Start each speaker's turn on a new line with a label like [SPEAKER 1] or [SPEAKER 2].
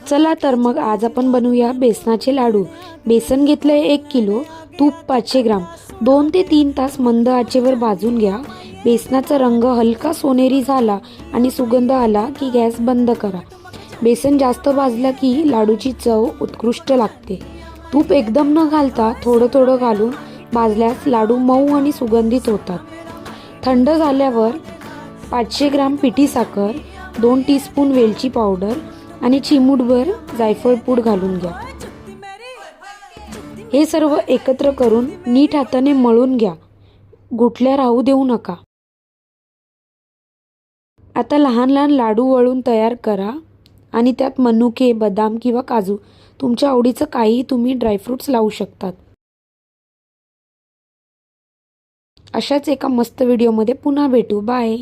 [SPEAKER 1] चला तर मग आज आपण बनवूया बेसनाचे लाडू। बेसन घेतलंय 1 किलो, तूप 500 ग्राम, 2 ते 3 तास मंद आचेवर भाजून घ्या। बेसनाचा रंग हलका सोनेरी झाला आणि सुगंध आला की गॅस बंद करा। बेसन जास्त भाजला की लाडूची चव उत्कृष्ट लागते। तूप एकदम न घालता थोडं थोडं घालून भाजल्यास लाडू मऊ आणि सुगंधित होतात। थंड झाल्यावर 500 ग्राम पिठी साखर, 2 टीस्पून वेलची पावडर आणि चिमूटभर जायफळ पूड घालून घ्या। हे सर्व एकत्र करून नीट हाताने मळून घ्या, गुठल्या राहू देऊ नका। आता लहान लहान लाडू वळून तयार करा आणि त्यात मनुके, बदाम किंवा काजू तुमच्या आवडीचं काही तुम्ही ड्रायफ्रुट्स लावू शकतात। अशाच एका मस्त व्हिडिओमध्ये पुन्हा भेटू। बाय।